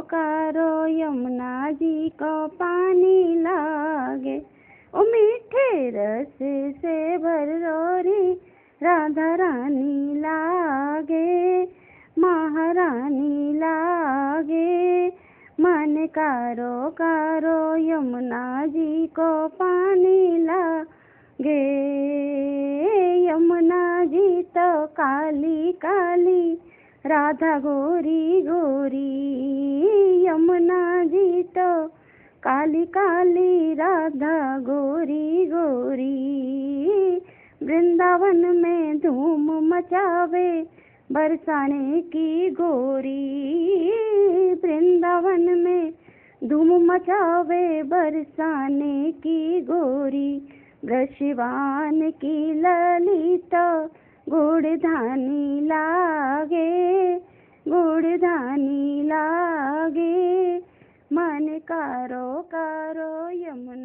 कारो यमुना जी को पानी लागे। ओ मीठे रस से भररोरी राधा रानी लागे, महारानी लागे। मन कारो कारो यमुना जी को पानी लागे। यमुना जी तो काली काली राधा गोरी गोरी। यमुना जी तो काली काली राधा गोरी गोरी। वृंदावन में धूम मचावे बरसाने की गोरी। वृंदावन में धूम मचावे बरसाने की गोरी। वृषवान की ललिता गुड़धानी लागे, गुड़धानी लागे। मन कारो कारो यमुना